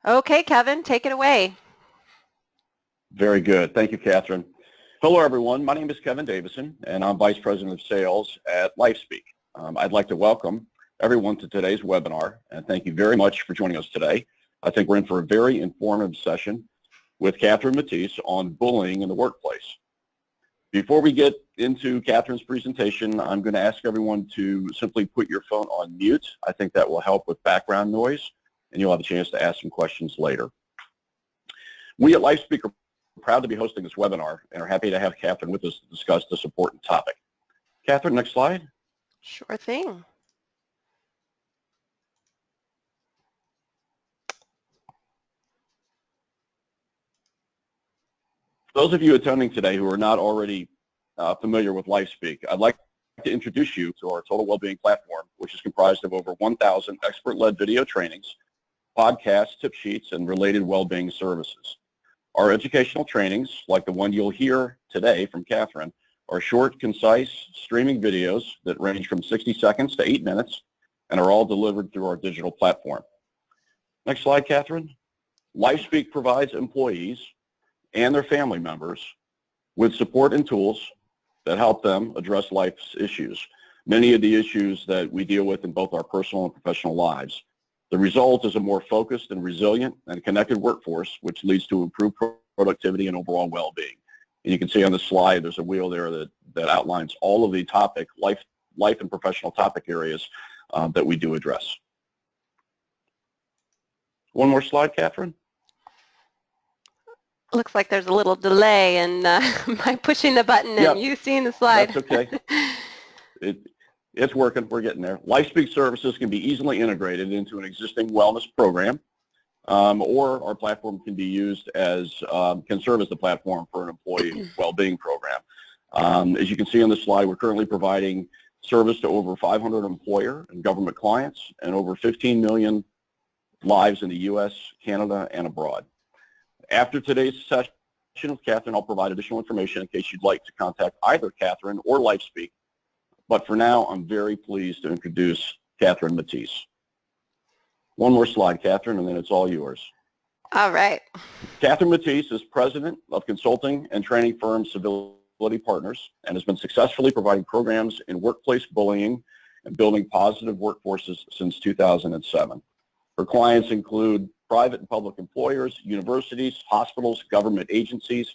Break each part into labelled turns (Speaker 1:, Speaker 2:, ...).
Speaker 1: Okay, Kevin, take it away.
Speaker 2: Very good. Thank you, Catherine. Hello, everyone. My name is Kevin Davison, and I'm Vice President of Sales at LifeSpeak. I'd like to welcome everyone to today's webinar, and thank you very much for joining us today. I think we're in for a very informative session with Catherine Mattice on bullying in the workplace. Before we get into Catherine's presentation, I'm going to ask everyone to simply put your phone on mute. I think that will help with background noise, and you'll have a chance to ask some questions later. We at LifeSpeak are proud to be hosting this webinar and are happy to have Catherine with us to discuss this important topic. Catherine, next slide.
Speaker 1: Sure thing.
Speaker 2: Those of you attending today who are not already familiar with LifeSpeak, I'd like to introduce you to our Total Wellbeing platform, which is comprised of over 1,000 expert-led video trainings, podcasts, tip sheets, and related well-being services. Our educational trainings, like the one you'll hear today from Catherine, are short, concise, streaming videos that range from 60 seconds to 8 minutes and are all delivered through our digital platform. Next slide, Catherine. LifeSpeak provides employees and their family members with support and tools that help them address life's issues, many of the issues that we deal with in both our personal and professional lives. The result is a more focused and resilient and connected workforce, which leads to improved productivity and overall well-being. And you can see on the slide, there's a wheel there that outlines all of the life and professional topic areas that we do address. One more slide, Catherine.
Speaker 1: Looks like there's a little delay in my pushing the button and you seeing the slide.
Speaker 2: That's okay. It's working. We're getting there. LifeSpeak services can be easily integrated into an existing wellness program, or our platform can be used as, can serve as the platform for an employee well-being program. As you can see on the slide, we're currently providing service to over 500 employer and government clients and over 15 million lives in the U.S., Canada, and abroad. After today's session with Catherine, I'll provide additional information in case you'd like to contact either Catherine or LifeSpeak. But for now, I'm very pleased to introduce Catherine Mattice. One more slide, Catherine, and then it's all yours.
Speaker 1: All right.
Speaker 2: Catherine Mattice is president of consulting and training firm Civility Partners and has been successfully providing programs in workplace bullying and building positive workforces since 2007. Her clients include private and public employers, universities, hospitals, government agencies,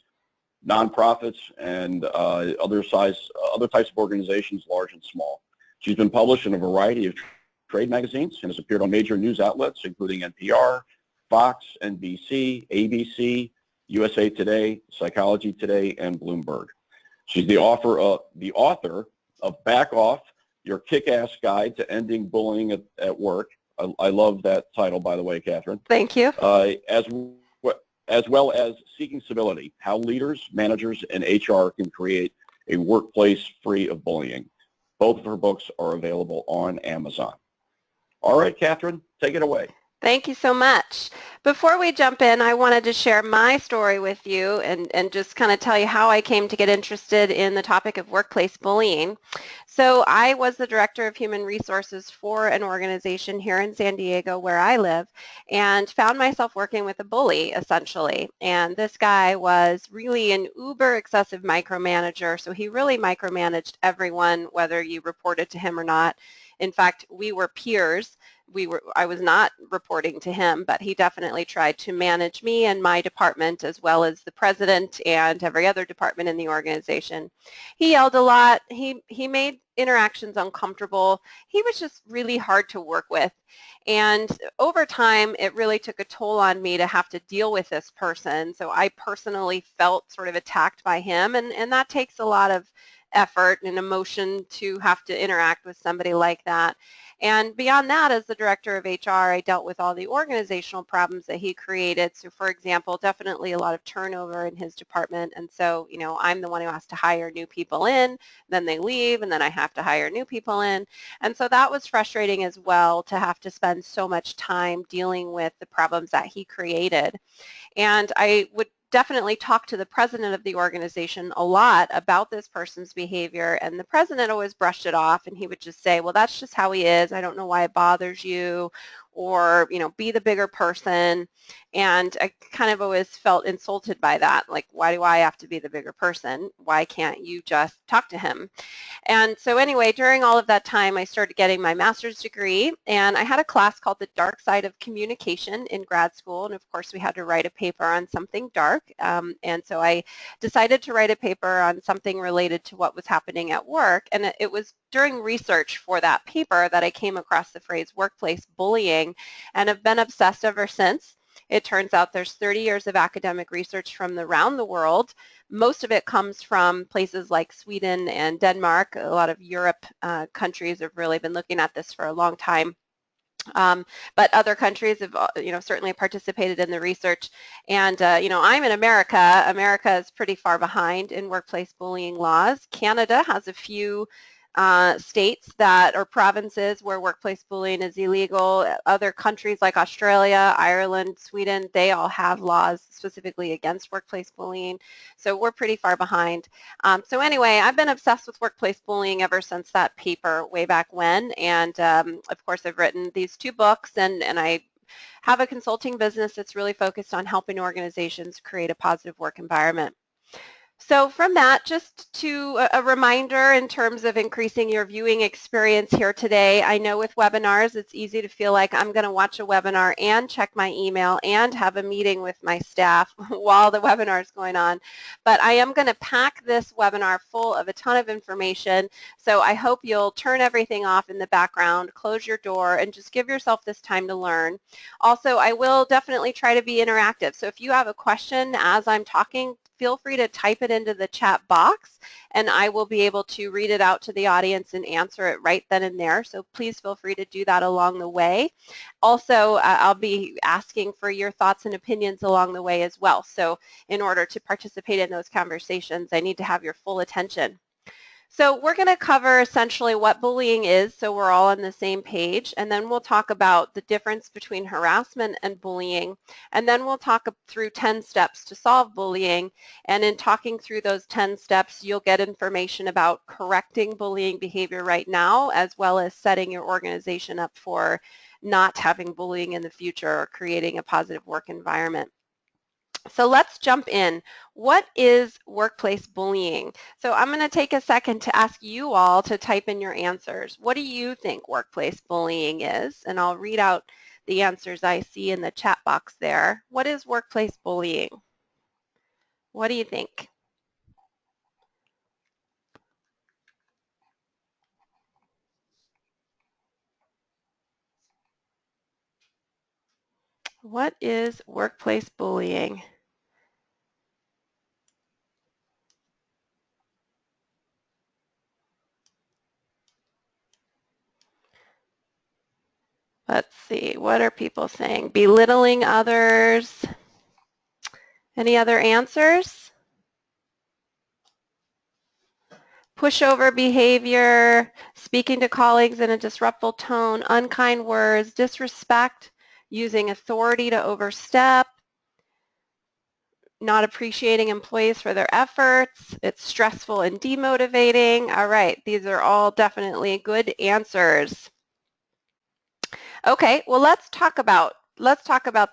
Speaker 2: nonprofits, and other types of organizations, large and small. She's been published in a variety of trade magazines and has appeared on major news outlets, including NPR, Fox, NBC, ABC, USA Today, Psychology Today, and Bloomberg. She's the author of Back Off, Your Kick-Ass Guide to Ending Bullying at Work. I love that title, by the way, Catherine.
Speaker 1: Thank you.
Speaker 2: As well as Seeking Civility, How Leaders, Managers, and HR Can Create a Workplace Free of Bullying. Both of her books are available on Amazon. All right, Catherine, take it away.
Speaker 1: Thank you so much. Before we jump in, I wanted to share my story with you and just kind of tell you how I came to get interested in the topic of workplace bullying. So I was the director of human resources for an organization here in San Diego where I live and found myself working with a bully essentially. And this guy was really an uber excessive micromanager. So he really micromanaged everyone, whether you reported to him or not. In fact, we were peers. I was not reporting to him, but he definitely tried to manage me and my department as well as the president and every other department in the organization. He yelled a lot. He made interactions uncomfortable. He was just really hard to work with. And over time, it really took a toll on me to have to deal with this person. So I personally felt sort of attacked by him, and that takes a lot of effort and emotion to have to interact with somebody like that. And beyond that, as the director of HR, I dealt with all the organizational problems that he created. So for example, definitely a lot of turnover in his department. And so, you know, I'm the one who has to hire new people in, then they leave, and then I have to hire new people in. And so that was frustrating as well, to have to spend so much time dealing with the problems that he created. And I would definitely talk to the president of the organization a lot about this person's behavior, and the president always brushed it off, and he would just say, well, that's just how he is. I don't know why it bothers you, or, be the bigger person. And I kind of always felt insulted by that. Like, why do I have to be the bigger person? Why can't you just talk to him? And so anyway, during all of that time, I started getting my master's degree, and I had a class called The Dark Side of Communication in grad school, and of course we had to write a paper on something dark, and so I decided to write a paper on something related to what was happening at work, and it was during research for that paper that I came across the phrase workplace bullying, and have been obsessed ever since. It turns out there's 30 years of academic research from around the world. Most of it comes from places like Sweden and Denmark. A lot of Europe countries have really been looking at this for a long time. But other countries have, certainly participated in the research. And, I'm in America. America is pretty far behind in workplace bullying laws. Canada has a few states that or provinces where workplace bullying is illegal. Other countries like Australia, Ireland, Sweden, they all have laws specifically against workplace bullying. So we're pretty far behind. So anyway, I've been obsessed with workplace bullying ever since that paper way back when. And of course, I've written these 2 books, and I have a consulting business that's really focused on helping organizations create a positive work environment. So from that, just to a reminder in terms of increasing your viewing experience here today, I know with webinars, it's easy to feel like I'm going to watch a webinar and check my email and have a meeting with my staff while the webinar is going on. But I am going to pack this webinar full of a ton of information. So I hope you'll turn everything off in the background, close your door, and just give yourself this time to learn. Also, I will definitely try to be interactive. So if you have a question as I'm talking, feel free to type it into the chat box, and I will be able to read it out to the audience and answer it right then and there. So please feel free to do that along the way. Also, I'll be asking for your thoughts and opinions along the way as well. So in order to participate in those conversations, I need to have your full attention. So we're going to cover essentially what bullying is, so we're all on the same page, and then we'll talk about the difference between harassment and bullying, and then we'll talk through 10 steps to solve bullying, and in talking through those 10 steps, you'll get information about correcting bullying behavior right now, as well as setting your organization up for not having bullying in the future or creating a positive work environment. So let's jump in. What is workplace bullying? So I'm going to take a second to ask you all to type in your answers. What do you think workplace bullying is? And I'll read out the answers I see in the chat box there. What is workplace bullying? What do you think? What is workplace bullying? Let's see, what are people saying? Belittling others? Any other answers? Pushover behavior, speaking to colleagues in a disruptful tone, unkind words, disrespect, using authority to overstep, not appreciating employees for their efforts, it's stressful and demotivating. All right, these are all definitely good answers. Okay, well let's talk about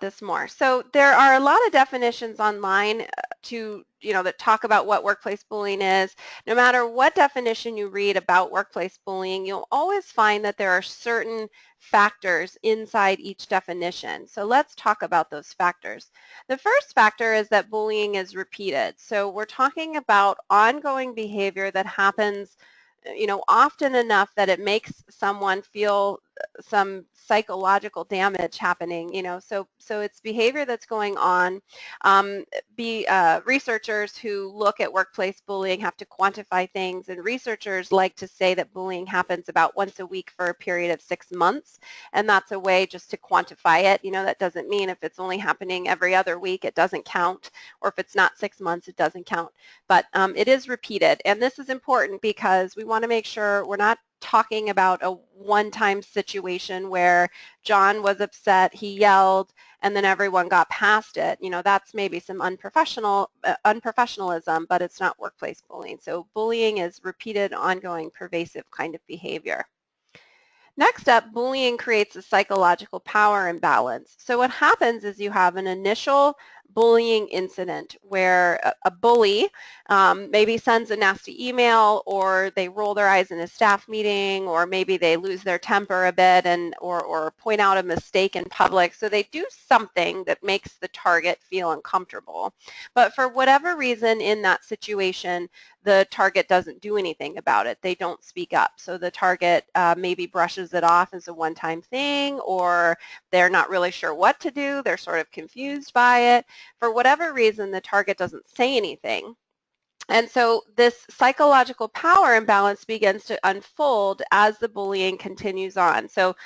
Speaker 1: this more. So there are a lot of definitions online that talk about what workplace bullying is. No matter what definition you read about workplace bullying, you'll always find that there are certain factors inside each definition. So let's talk about those factors. The first factor is that bullying is repeated. So we're talking about ongoing behavior that happens often enough that it makes someone feel some psychological damage happening, so it's behavior that's going on. Researchers who look at workplace bullying have to quantify things, and researchers like to say that bullying happens about once a week for a period of 6 months, and that's a way just to quantify it. That doesn't mean if it's only happening every other week, it doesn't count, or if it's not 6 months, it doesn't count. But it is repeated, and this is important because we want to make sure we're not talking about a one-time situation where John was upset, he yelled, and then everyone got past it. That's maybe some unprofessionalism, but it's not workplace bullying. So bullying is repeated, ongoing, pervasive kind of behavior. Next up, bullying creates a psychological power imbalance. So what happens is you have an initial bullying incident where a bully maybe sends a nasty email, or they roll their eyes in a staff meeting, or maybe they lose their temper a bit or point out a mistake in public. So they do something that makes the target feel uncomfortable. But for whatever reason in that situation, the target doesn't do anything about it. They don't speak up. So the target maybe brushes it off as a one-time thing, or they're not really sure what to do. They're sort of confused by it. For whatever reason, the target doesn't say anything. And so this psychological power imbalance begins to unfold as the bullying continues on. So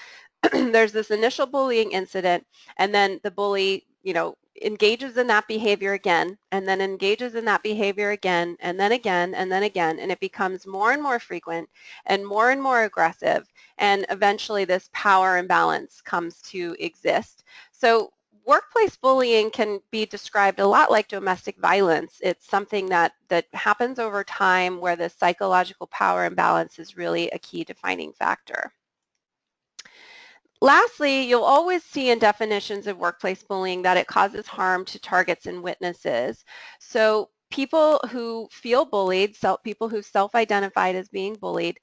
Speaker 1: there's this initial bullying incident, and then the bully, engages in that behavior again, and then engages in that behavior again, and then again, and then again, and it becomes more and more frequent and more aggressive, and eventually this power imbalance comes to exist. So workplace bullying can be described a lot like domestic violence. It's something that happens over time, where the psychological power imbalance is really a key defining factor. Lastly, you'll always see in definitions of workplace bullying that it causes harm to targets and witnesses. So people who feel bullied, people who self-identified as being bullied,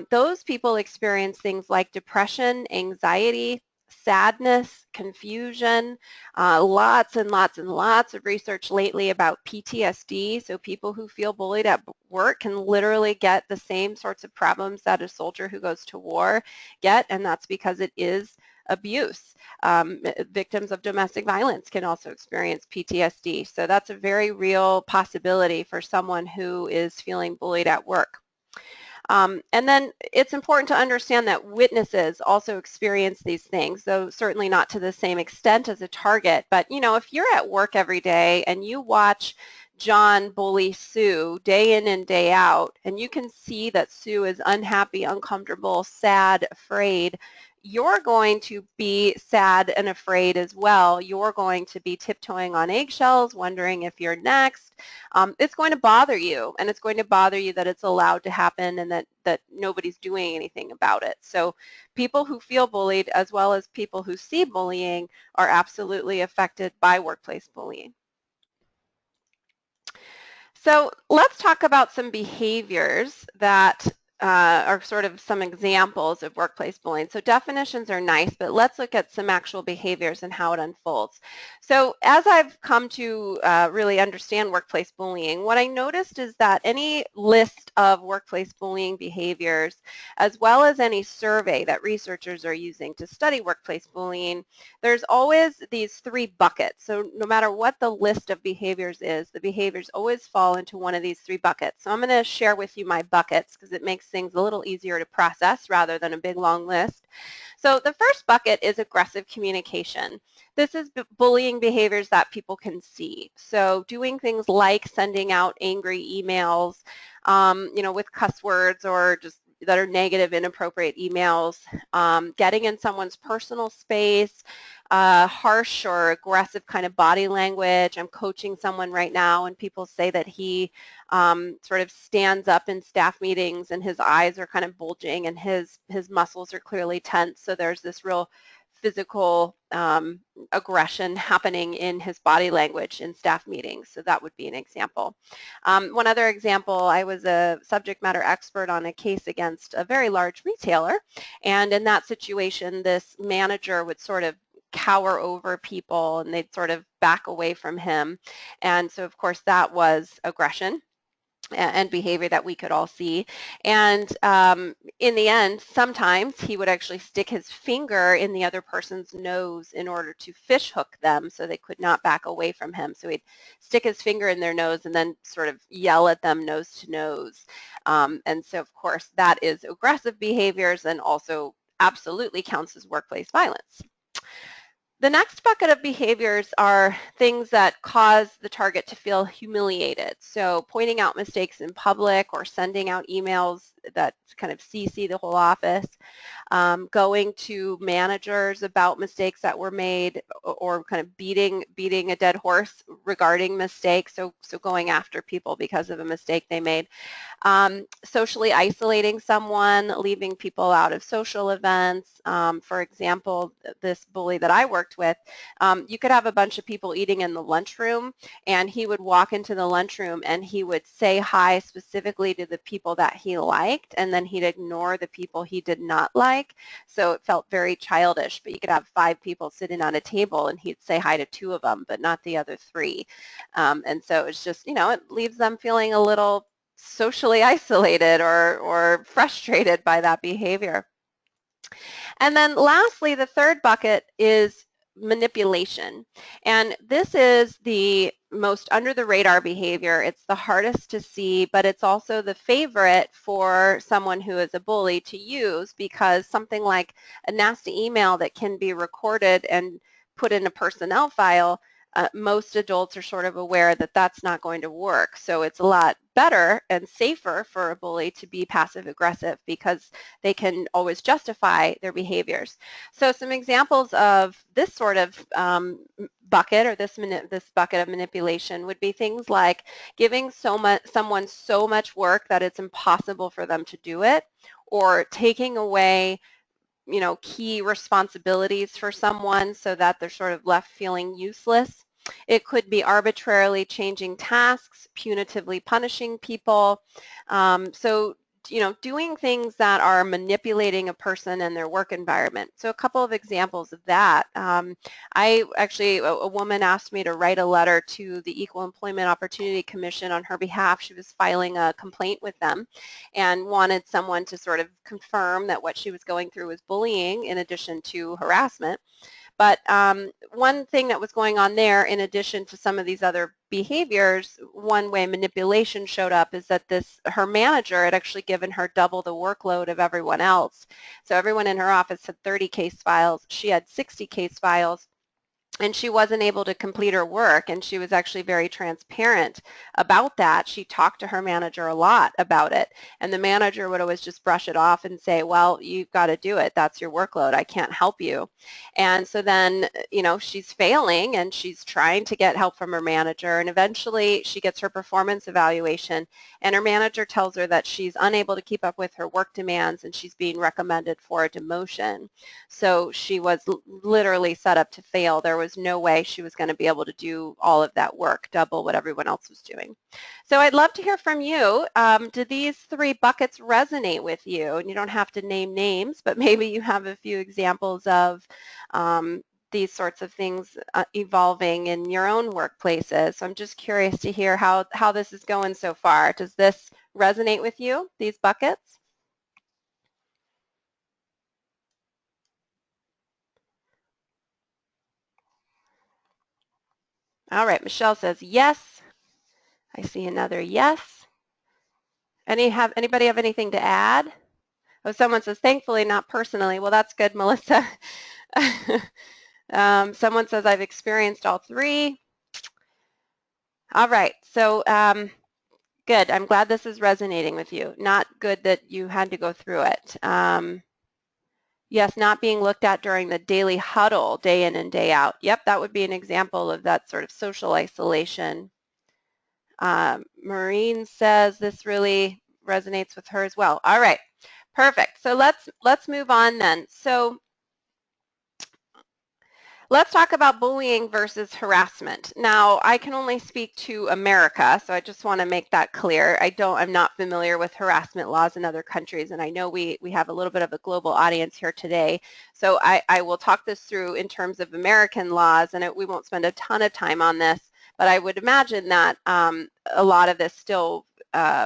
Speaker 1: those people experience things like depression, anxiety, sadness, confusion, lots and lots of research lately about PTSD. So people who feel bullied at work can literally get the same sorts of problems that a soldier who goes to war get, and that's because it is abuse. Victims of domestic violence can also experience PTSD. So that's a very real possibility for someone who is feeling bullied at work. And then it's important to understand that witnesses also experience these things, though certainly not to the same extent as a target. But, if you're at work every day and you watch John bully Sue day in and day out, and you can see that Sue is unhappy, uncomfortable, sad, afraid, you're going to be sad and afraid as well. You're going to be tiptoeing on eggshells, wondering if you're next. It's going to bother you, and it's going to bother you that it's allowed to happen and that nobody's doing anything about it. So people who feel bullied, as well as people who see bullying, are absolutely affected by workplace bullying. So let's talk about some behaviors that are sort of some examples of workplace bullying. So definitions are nice, but let's look at some actual behaviors and how it unfolds. So as I've come to really understand workplace bullying, what I noticed is that any list of workplace bullying behaviors, as well as any survey that researchers are using to study workplace bullying, there's always these three buckets. So no matter what the list of behaviors is, the behaviors always fall into one of these three buckets. So I'm going to share with you my buckets because it makes things a little easier to process rather than a big long list. So the first bucket is aggressive communication. This is bullying behaviors that people can see. So doing things like sending out angry emails, with cuss words, or just that are negative, inappropriate emails, getting in someone's personal space, harsh or aggressive kind of body language. I'm coaching someone right now, and people say that he sort of stands up in staff meetings and his eyes are kind of bulging and his muscles are clearly tense. So there's this real physical aggression happening in his body language in staff meetings. So that would be an example. One other example, I was a subject matter expert on a case against a very large retailer, and in that situation, this manager would sort of cower over people and they'd sort of back away from him. And so, of course, that was aggression and behavior that we could all see. And in the end, sometimes he would actually stick his finger in the other person's nose in order to fish hook them so they could not back away from him. So he'd stick his finger in their nose and then sort of yell at them nose to nose. And so, of course, that is aggressive behaviors and also absolutely counts as workplace violence. The next bucket of behaviors are things that cause the target to feel humiliated. So pointing out mistakes in public or sending out emails that kind of CC the whole office. going to managers about mistakes that were made, or kind of beating a dead horse regarding mistakes, so going after people because of a mistake they made. Socially isolating someone, leaving people out of social events. For example, this bully that I worked with, you could have a bunch of people eating in the lunchroom, and he would walk into the lunchroom and he would say hi specifically to the people that he liked, and then he'd ignore the people he did not like. So it felt very childish, but you could have 5 people sitting on a table and he'd say hi to 2 of them, but not the other 3. And so it's just, it leaves them feeling a little socially isolated or frustrated by that behavior. And then lastly, the third bucket is manipulation. And this is the most under the radar behavior. It's the hardest to see, but it's also the favorite for someone who is a bully to use, because something like a nasty email that can be recorded and put in a personnel file, most adults are sort of aware that that's not going to work. So it's a lot better and safer for a bully to be passive aggressive, because they can always justify their behaviors. So some examples of this sort of bucket, or this bucket of manipulation, would be things like giving someone so much work that it's impossible for them to do it, or taking away key responsibilities for someone so that they're sort of left feeling useless. It could be arbitrarily changing tasks, punitively punishing people. So doing things that are manipulating a person and their work environment. So a couple of examples of that. A woman asked me to write a letter to the Equal Employment Opportunity Commission on her behalf. She was filing a complaint with them and wanted someone to sort of confirm that what she was going through was bullying in addition to harassment. But one thing that was going on there, in addition to some of these other behaviors, one way manipulation showed up is that her manager had actually given her double the workload of everyone else. So everyone in her office had 30 case files. She had 60 case files, and she wasn't able to complete her work, and she was actually very transparent about that. She talked to her manager a lot about it, and the manager would always just brush it off and say, well, you've got to do it. That's your workload. I can't help you. And so then, she's failing, and she's trying to get help from her manager, and eventually she gets her performance evaluation, and her manager tells her that she's unable to keep up with her work demands, and she's being recommended for a demotion. So she was literally set up to fail. There was no way she was going to be able to do all of that work, double what everyone else was doing. So I'd love to hear from you. Do these 3 buckets resonate with you? And you don't have to name names, but maybe you have a few examples of these sorts of things evolving in your own workplaces. So I'm just curious to hear how this is going so far. Does this resonate with you, these buckets? All right, Michelle says yes. I see another yes. Anybody have anything to add? Oh, someone says, thankfully, not personally. Well, that's good, Melissa. Someone says, I've experienced all 3. All right, so good. I'm glad this is resonating with you. Not good that you had to go through it. Yes, not being looked at during the daily huddle, day in and day out. Yep, that would be an example of that sort of social isolation. Maureen says this really resonates with her as well. All right, perfect. So let's move on then. So let's talk about bullying versus harassment. Now, I can only speak to America, so I just want to make that clear. I'm not familiar with harassment laws in other countries, and I know we have a little bit of a global audience here today. So I will talk this through in terms of American laws, and we won't spend a ton of time on this, but I would imagine that a lot of this still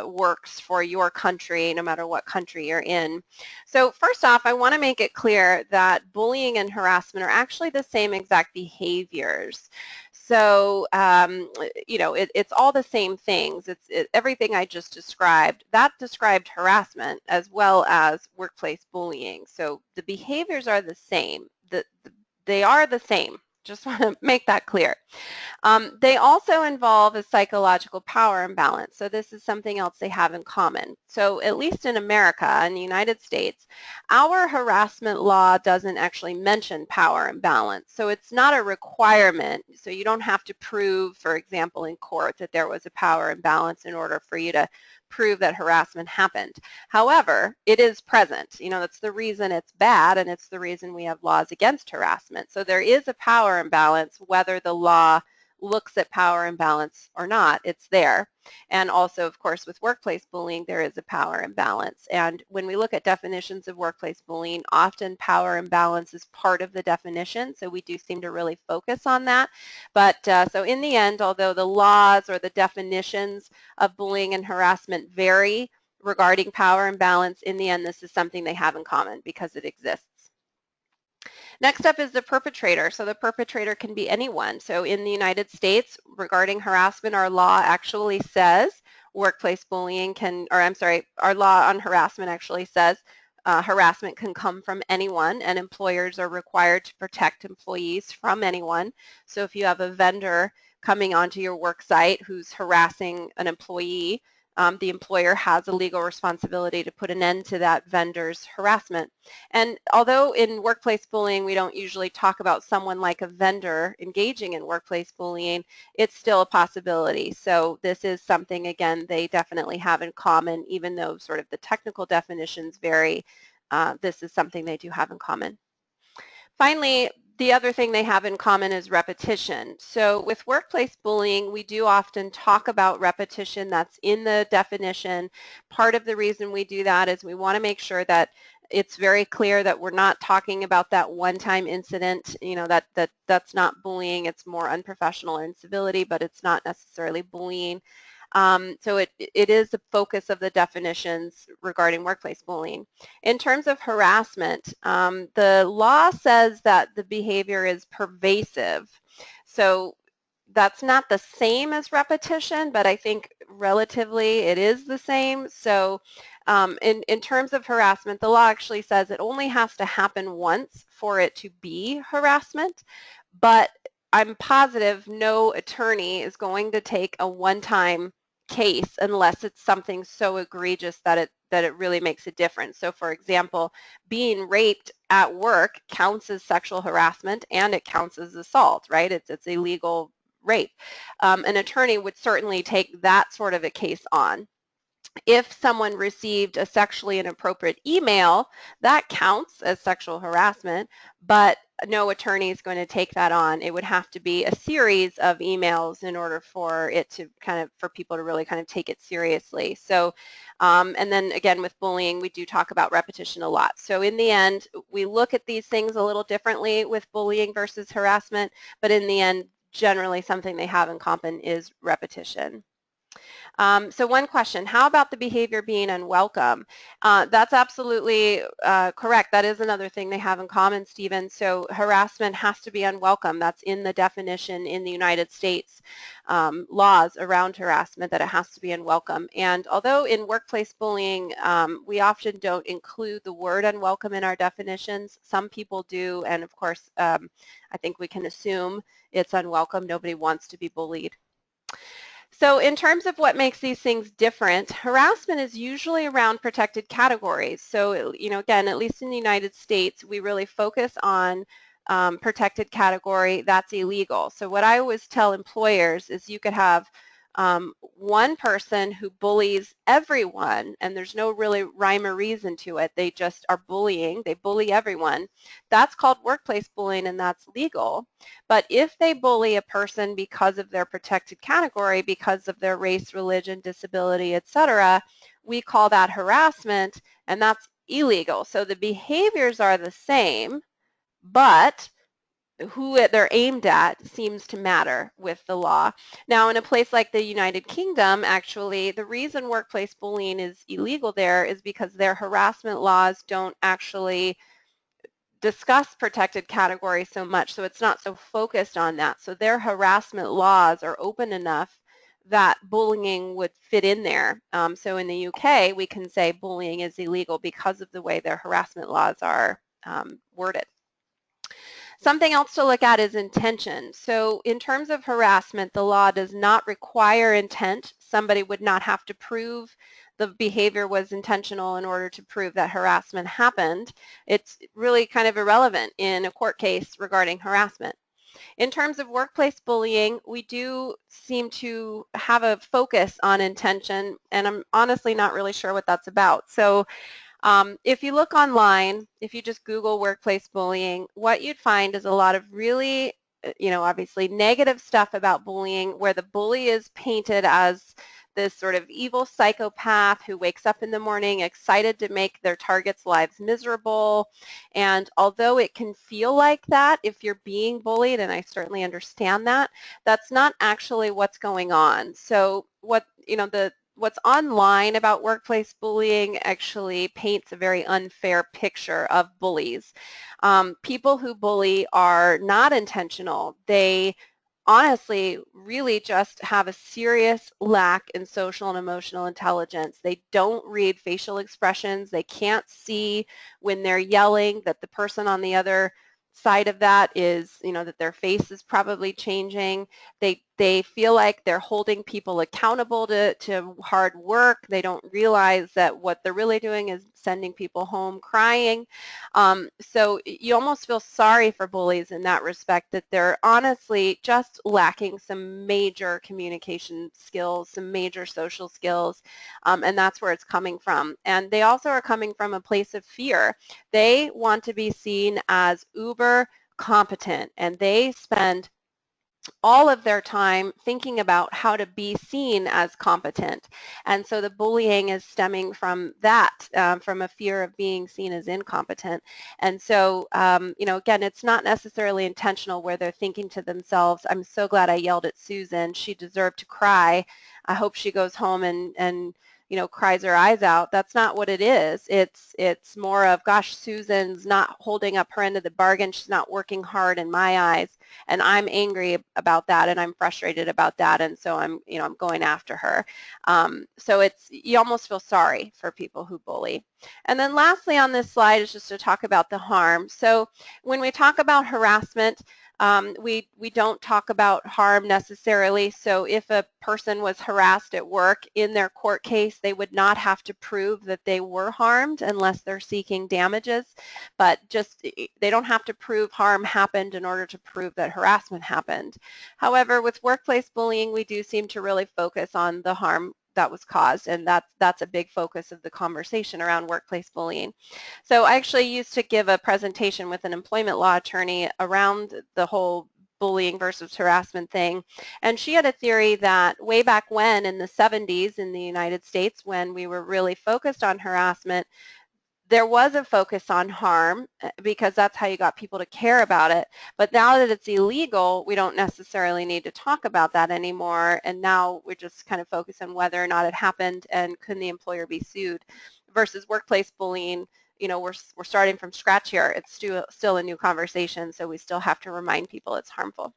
Speaker 1: works for your country, no matter what country you're in. So first off, I want to make it clear that bullying and harassment are actually the same exact behaviors. So, it's all the same things. Everything I just described. That described harassment as well as workplace bullying. So the behaviors are the same. They are the same. Just want to make that clear. They also involve a psychological power imbalance. So this is something else they have in common. So at least in America, in the United States, our harassment law doesn't actually mention power imbalance. So it's not a requirement. So you don't have to prove, for example, in court that there was a power imbalance in order for you to prove that harassment happened. However, it is present. You know, that's the reason it's bad, and it's the reason we have laws against harassment. So there is a power imbalance whether the law looks at power imbalance or not. It's there. And also, of course, with workplace bullying, there is a power imbalance. And when we look at definitions of workplace bullying, often power imbalance is part of the definition. So we do seem to really focus on that. But so in the end, although the laws or the definitions of bullying and harassment vary regarding power imbalance, in the end, this is something they have in common because it exists. Next up is the perpetrator. So the perpetrator can be anyone. So in the United States, regarding harassment, our law actually says workplace bullying can, or I'm sorry, our law on harassment actually says harassment can come from anyone, and employers are required to protect employees from anyone. So if you have a vendor coming onto your work site who's harassing an employee, the employer has a legal responsibility to put an end to that vendor's harassment. And although in workplace bullying we don't usually talk about someone like a vendor engaging in workplace bullying, it's still a possibility. So this is something, again, they definitely have in common, even though sort of the technical definitions vary. This is something they do have in common. Finally, the other thing they have in common is repetition. So with workplace bullying, we do often talk about repetition. That's in the definition. Part of the reason we do that is we want to make sure that it's very clear that we're not talking about that one-time incident. You know, that's not bullying. It's more unprofessional or incivility, but it's not necessarily bullying. So it is the focus of the definitions regarding workplace bullying. In terms of harassment, the law says that the behavior is pervasive. So that's not the same as repetition, but I think relatively it is the same. So in terms of harassment, the law actually says it only has to happen once for it to be harassment, but I'm positive no attorney is going to take a one-time case unless it's something so egregious that it really makes a difference. So for example, being raped at work counts as sexual harassment and it counts as assault, right? It's illegal rape. An attorney would certainly take that sort of a case on. If someone received a sexually inappropriate email, that counts as sexual harassment, but no attorney is going to take that on. It would have to be a series of emails in order for it to for people to really take it seriously. So, and then again with bullying, we do talk about repetition a lot. So in the end, we look at these things a little differently with bullying versus harassment, but in the end, generally something they have in common is repetition. So one question, how about the behavior being unwelcome? That's absolutely correct. That is another thing they have in common, Stephen. So harassment has to be unwelcome. That's in the definition in the United States laws around harassment, that it has to be unwelcome. And although in workplace bullying, we often don't include the word unwelcome in our definitions, some people do. And of course, I think we can assume it's unwelcome. Nobody wants to be bullied. So in terms of what makes these things different, harassment is usually around protected categories. So, you know, again, at least in the United States, we really focus on protected category that's illegal. So what I always tell employers is you could have one person who bullies everyone, and there's no really rhyme or reason to it. They just are bullying. They bully everyone. That's called workplace bullying, and that's legal. But if they bully a person because of their protected category, because of their race, religion, disability, etc., we call that harassment, and that's illegal. So the behaviors are the same, but who they're aimed at seems to matter with the law. Now, in a place like the United Kingdom, actually, the reason workplace bullying is illegal there is because their harassment laws don't actually discuss protected categories so much, so it's not so focused on that. So their harassment laws are open enough that bullying would fit in there. So in the UK, we can say bullying is illegal because of the way their harassment laws are worded. Something else to look at is intention. So in terms of harassment, the law does not require intent. Somebody would not have to prove the behavior was intentional in order to prove that harassment happened. It's really kind of irrelevant in a court case regarding harassment. In terms of workplace bullying, we do seem to have a focus on intention, and I'm honestly not really sure what that's about. So if you look online, if you just Google workplace bullying, what you'd find is a lot of really, obviously negative stuff about bullying, where the bully is painted as this sort of evil psychopath who wakes up in the morning excited to make their targets' lives miserable. And although it can feel like that if you're being bullied, and I certainly understand that, that's not actually what's going on. So what's online about workplace bullying actually paints a very unfair picture of bullies. People who bully are not intentional. They honestly really just have a serious lack in social and emotional intelligence. They don't read facial expressions. They can't see when they're yelling that the person on the other side of that is, that their face is probably changing. They feel like they're holding people accountable to hard work. They don't realize that what they're really doing is sending people home crying. So you almost feel sorry for bullies in that respect, that they're honestly just lacking some major communication skills, some major social skills, and that's where it's coming from. And they also are coming from a place of fear. They want to be seen as uber competent, and they spend all of their time thinking about how to be seen as competent. And so the bullying is stemming from that, from a fear of being seen as incompetent. And so, again, it's not necessarily intentional where they're thinking to themselves, I'm so glad I yelled at Susan. She deserved to cry. I hope she goes home and cries her eyes out. That's not what it is. It's more of, gosh, Susan's not holding up her end of the bargain. She's not working hard in my eyes, and I'm angry about that, and I'm frustrated about that, and so I'm going after her. So you almost feel sorry for people who bully. And then lastly on this slide is just to talk about the harm. So when we talk about harassment, we don't talk about harm necessarily. So if a person was harassed at work in their court case, they would not have to prove that they were harmed unless they're seeking damages. But they don't have to prove harm happened in order to prove that harassment happened. However, with workplace bullying, we do seem to really focus on the harm that was caused, and that's a big focus of the conversation around workplace bullying. So I actually used to give a presentation with an employment law attorney around the whole bullying versus harassment thing, and she had a theory that way back when in the 70s in the United States, when we were really focused on harassment, there was a focus on harm because that's how you got people to care about it. But now that it's illegal, we don't necessarily need to talk about that anymore. And now we're just kind of focused on whether or not it happened and can the employer be sued. Versus workplace bullying, we're starting from scratch here. It's still a new conversation, so we still have to remind people it's harmful.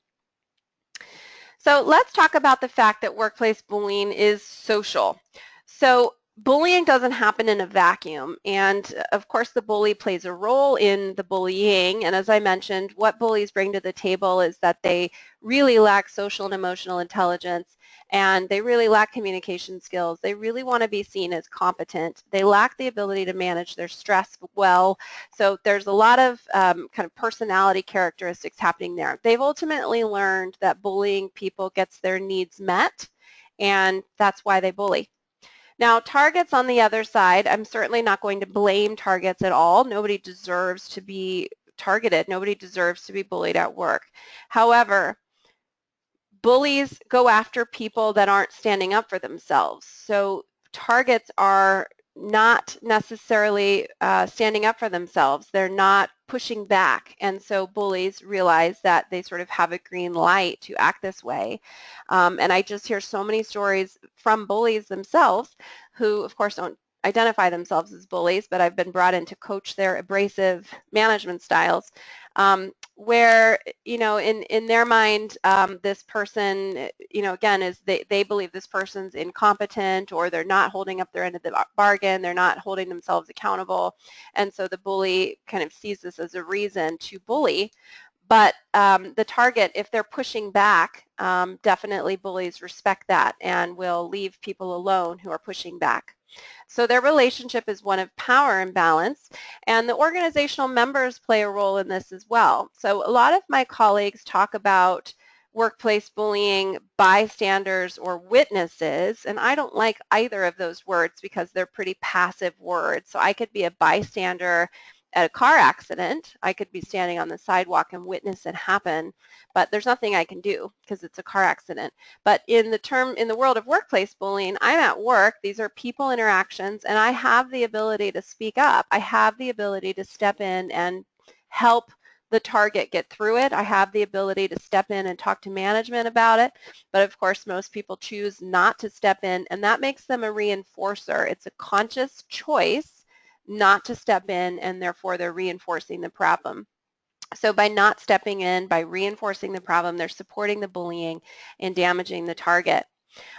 Speaker 1: So let's talk about the fact that workplace bullying is social. So bullying doesn't happen in a vacuum, and of course the bully plays a role in the bullying, and as I mentioned, what bullies bring to the table is that they really lack social and emotional intelligence, and they really lack communication skills. They really want to be seen as competent. They lack the ability to manage their stress well, so there's a lot of kind of personality characteristics happening there. They've ultimately learned that bullying people gets their needs met, and that's why they bully. Now, targets on the other side, I'm certainly not going to blame targets at all. Nobody deserves to be targeted. Nobody deserves to be bullied at work. However, bullies go after people that aren't standing up for themselves. So targets are not necessarily standing up for themselves. They're not pushing back, and so bullies realize that they sort of have a green light to act this way. And I just hear so many stories from bullies themselves who, of course, don't identify themselves as bullies, but I've been brought in to coach their abrasive management styles, where, in their mind, this person, again, is they believe this person's incompetent, or they're not holding up their end of the bargain, they're not holding themselves accountable, and so the bully kind of sees this as a reason to bully. But the target, if they're pushing back, definitely bullies respect that and will leave people alone who are pushing back. So their relationship is one of power imbalance, and the organizational members play a role in this as well. So a lot of my colleagues talk about workplace bullying, bystanders, or witnesses, and I don't like either of those words because they're pretty passive words. So I could be a bystander at a car accident. I could be standing on the sidewalk and witness it happen, but there's nothing I can do because it's a car accident. But in the world of workplace bullying, I'm at work, these are people interactions, and I have the ability to speak up. I have the ability to step in and help the target get through it. I have the ability to step in and talk to management about it, but of course most people choose not to step in, and that makes them a reinforcer. It's a conscious choice not to step in, and therefore they're reinforcing the problem. So by not stepping in, by reinforcing the problem, they're supporting the bullying and damaging the target.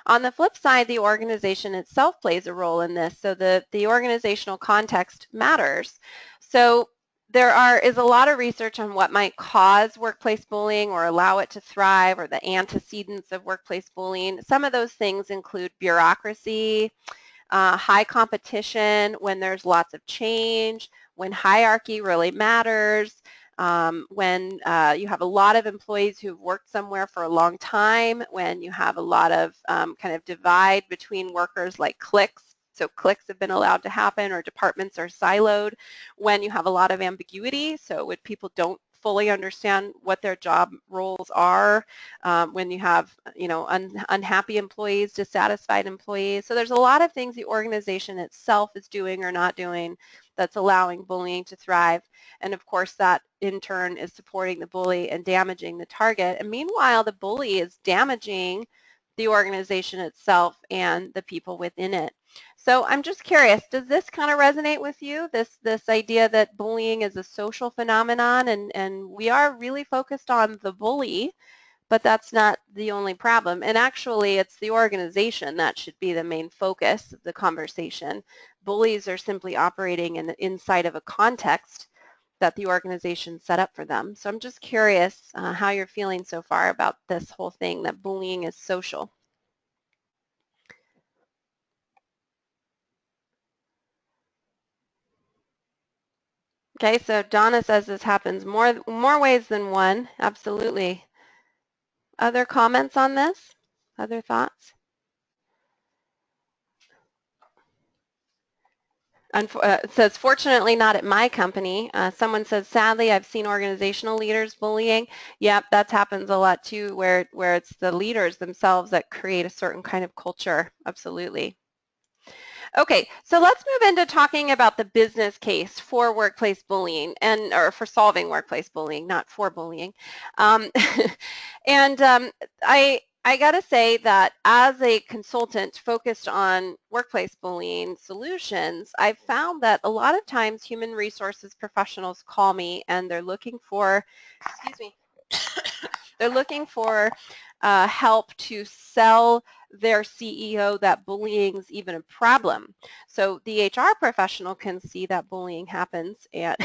Speaker 1: On the flip side, the organization itself plays a role in this, so the organizational context matters. So there is a lot of research on what might cause workplace bullying or allow it to thrive, or the antecedents of workplace bullying. Some of those things include bureaucracy, high competition, when there's lots of change, when hierarchy really matters, when you have a lot of employees who've worked somewhere for a long time, when you have a lot of kind of divide between workers like cliques, so cliques have been allowed to happen, or departments are siloed, when you have a lot of ambiguity, so when people don't fully understand what their job roles are, when you have, unhappy employees, dissatisfied employees. So there's a lot of things the organization itself is doing or not doing that's allowing bullying to thrive. And of course, that in turn is supporting the bully and damaging the target. And meanwhile, the bully is damaging the organization itself and the people within it. So I'm just curious, does this kind of resonate with you, this idea that bullying is a social phenomenon, and we are really focused on the bully, but that's not the only problem. And actually, it's the organization that should be the main focus of the conversation. Bullies are simply operating inside of a context that the organization set up for them. So I'm just curious how you're feeling so far about this whole thing, that bullying is social. Okay, so Donna says this happens more ways than one. Absolutely. Other comments on this? Other thoughts? It says, fortunately not at my company. Someone says, sadly, I've seen organizational leaders bullying. Yep, that happens a lot too, where it's the leaders themselves that create a certain kind of culture. Absolutely. Okay, so let's move into talking about the business case for workplace bullying, or for solving workplace bullying, not for bullying. Um, and I got to say that as a consultant focused on workplace bullying solutions, I've found that a lot of times human resources professionals call me and they're looking for, excuse me, they're looking for help to sell their CEO that bullying is even a problem. So the HR professional can see that bullying happens, and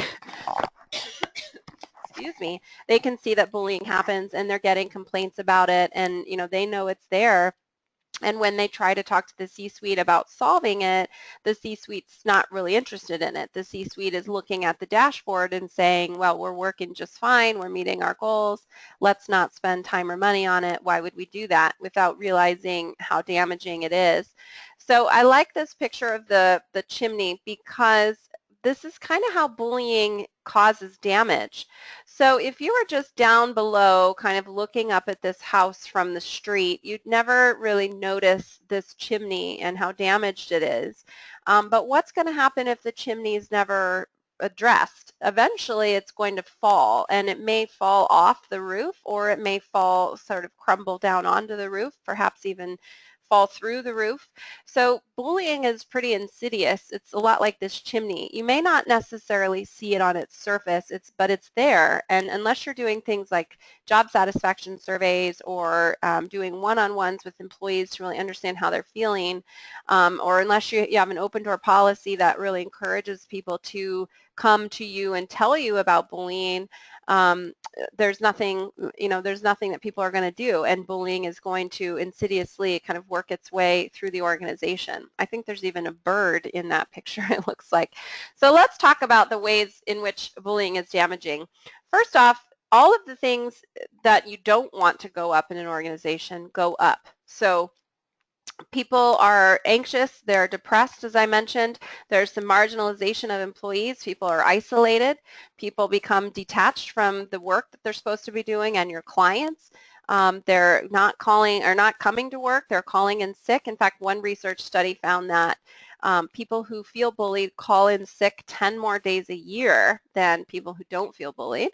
Speaker 1: excuse me, they can see that bullying happens and they're getting complaints about it, and they know it's there. And when they try to talk to the C-suite about solving it, the C-suite's not really interested in it. The C-suite is looking at the dashboard and saying, well, we're working just fine, we're meeting our goals, let's not spend time or money on it. Why would we do that, without realizing how damaging it is? So I like this picture of the chimney, because this is kind of how bullying causes damage. So if you were just down below, kind of looking up at this house from the street, you'd never really notice this chimney and how damaged it is. But what's going to happen if the chimney is never addressed? Eventually it's going to fall, and it may fall off the roof, or it may fall, sort of crumble down onto the roof, perhaps even fall through the roof. So bullying is pretty insidious. It's a lot like this chimney. You may not necessarily see it on its surface, but it's there. And unless you're doing things like job satisfaction surveys, or doing one-on-ones with employees to really understand how they're feeling, or unless you have an open door policy that really encourages people to come to you and tell you about bullying, there's nothing, there's nothing that people are going to do, and bullying is going to insidiously kind of work its way through the organization. I think there's even a bird in that picture, it looks like. So let's talk about the ways in which bullying is damaging. First off, all of the things that you don't want to go up in an organization go up. So people are anxious, they're depressed, as I mentioned. There's some marginalization of employees. People are isolated. People become detached from the work that they're supposed to be doing and your clients. They're not calling or not coming to work. They're calling in sick. In fact, one research study found that people who feel bullied call in sick 10 more days a year than people who don't feel bullied.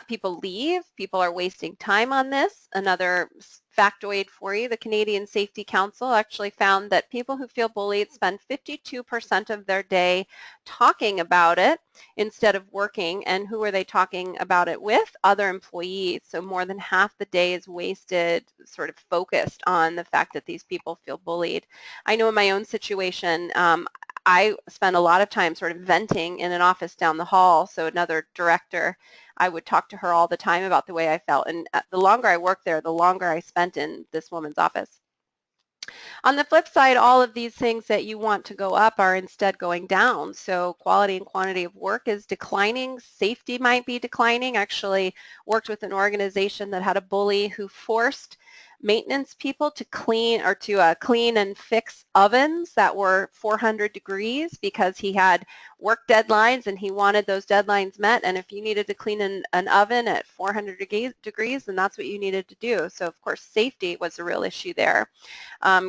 Speaker 1: People leave. People are wasting time on this. Another factoid for you, the Canadian Safety Council actually found that people who feel bullied spend 52% of their day talking about it instead of working. And who are they talking about it with? Other employees. So more than half the day is wasted sort of focused on the fact that these people feel bullied. I know in my own situation, I spend a lot of time sort of venting in an office down the hall. So another director, I would talk to her all the time about the way I felt. And the longer I worked there, the longer I spent in this woman's office. On the flip side, all of these things that you want to go up are instead going down. So quality and quantity of work is declining. Safety might be declining. Actually worked with an organization that had a bully who forced maintenance people to clean and fix ovens that were 400 degrees because he had work deadlines and he wanted those deadlines met. And if you needed to clean an oven at 400 degrees, then that's what you needed to do. So of course, safety was a real issue there.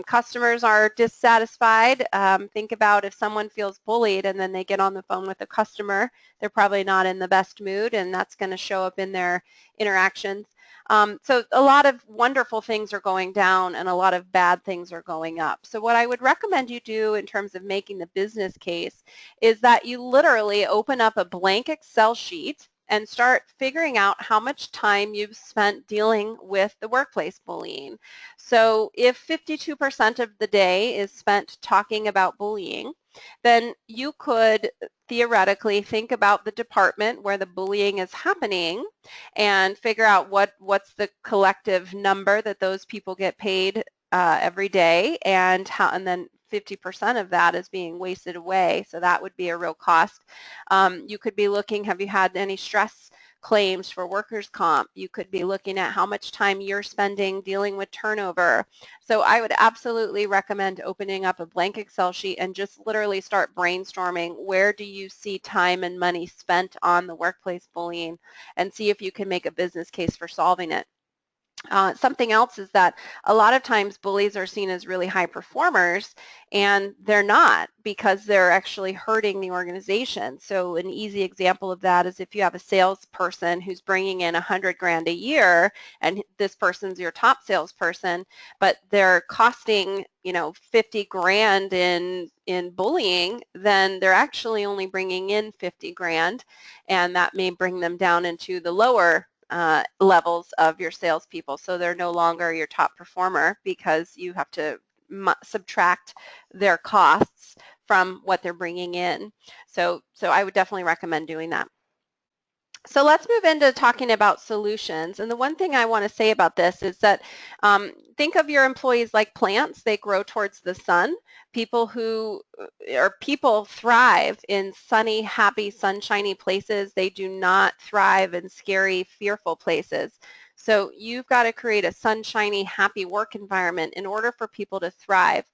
Speaker 1: Customers are dissatisfied. Think about if someone feels bullied and then they get on the phone with a customer, they're probably not in the best mood, and that's going to show up in their interactions. So a lot of wonderful things are going down and a lot of bad things are going up. So what I would recommend you do in terms of making the business case is that you literally open up a blank Excel sheet and start figuring out how much time you've spent dealing with the workplace bullying. So if 52% of the day is spent talking about bullying, then you could theoretically think about the department where the bullying is happening and figure out what's the collective number that those people get paid every day, and then 50% of that is being wasted away. So that would be a real cost. You could be looking, have you had any stress claims for workers' comp? You could be looking at how much time you're spending dealing with turnover. So I would absolutely recommend opening up a blank Excel sheet and just literally start brainstorming, where do you see time and money spent on the workplace bullying, and see if you can make a business case for solving it. Something else is that a lot of times bullies are seen as really high performers, and they're not, because they're actually hurting the organization. So an easy example of that is if you have a salesperson who's bringing in 100 grand a year, and this person's your top salesperson, but they're costing 50 grand in bullying, then they're actually only bringing in 50 grand, and that may bring them down into the lower levels of your salespeople. So they're no longer your top performer because you have to subtract their costs from what they're bringing in. So I would definitely recommend doing that. So let's move into talking about solutions. And the one thing I want to say about this is that think of your employees like plants. They grow towards the sun. People thrive in sunny, happy, sunshiny places. They do not thrive in scary, fearful places. So you've got to create a sunshiny, happy work environment in order for people to thrive.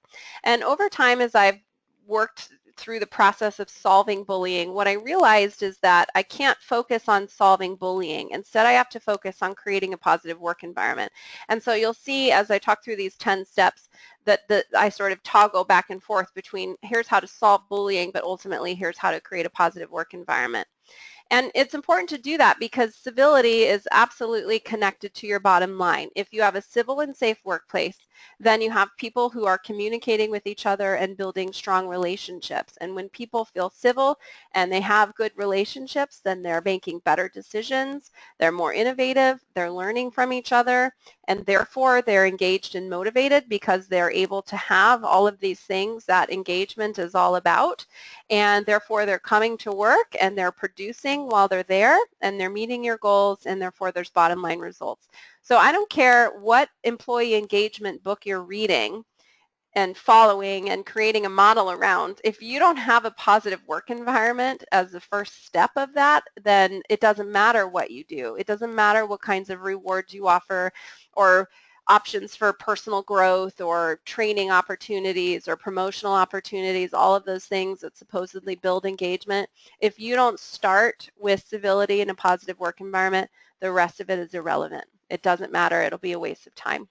Speaker 1: And over time, as I've worked through the process of solving bullying, what I realized is that I can't focus on solving bullying. Instead, I have to focus on creating a positive work environment. And so you'll see as I talk through these 10 steps that I sort of toggle back and forth between here's how to solve bullying, but ultimately here's how to create a positive work environment. And it's important to do that because civility is absolutely connected to your bottom line. If you have a civil and safe workplace, then you have people who are communicating with each other and building strong relationships. And when people feel civil and they have good relationships, then they're making better decisions, they're more innovative, they're learning from each other, and therefore they're engaged and motivated because they're able to have all of these things that engagement is all about. And therefore they're coming to work and they're producing happening while they're there, and they're meeting your goals, and therefore there's bottom line results. So I don't care what employee engagement book you're reading and following and creating a model around. If you don't have a positive work environment as the first step of that, then it doesn't matter what you do. It doesn't matter what kinds of rewards you offer or options for personal growth or training opportunities or promotional opportunities, all of those things that supposedly build engagement. If you don't start with civility and a positive work environment, the rest of it is irrelevant. It doesn't matter. It'll be a waste of time.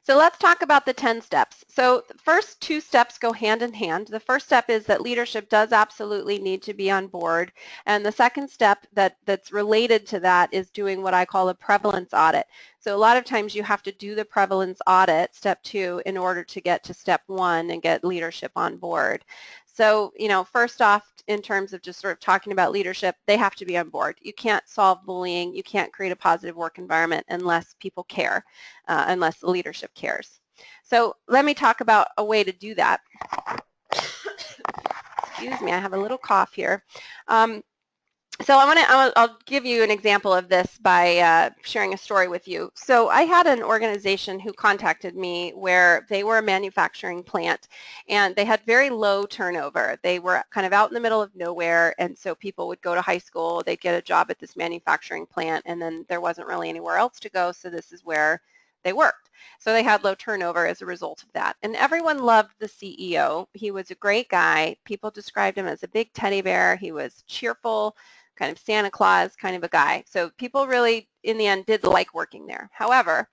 Speaker 1: So let's talk about the 10 steps. So the first 2 steps go hand in hand. The first step is that leadership does absolutely need to be on board. And the second step that's related to that is doing what I call a prevalence audit. So a lot of times you have to do the prevalence audit, step 2, in order to get to step 1 and get leadership on board. So, first off, in terms of just sort of talking about leadership, they have to be on board. You can't solve bullying. You can't create a positive work environment unless people care, unless the leadership cares. So let me talk about a way to do that. Excuse me, I have a little cough here. So I'll give you an example of this by sharing a story with you. So I had an organization who contacted me where they were a manufacturing plant and they had very low turnover. They were kind of out in the middle of nowhere, and so people would go to high school, they'd get a job at this manufacturing plant, and then there wasn't really anywhere else to go, so this is where they worked. So they had low turnover as a result of that. And everyone loved the CEO. He was a great guy. People described him as a big teddy bear. He was cheerful, kind of Santa Claus kind of a guy. So people really, in the end, did like working there. However,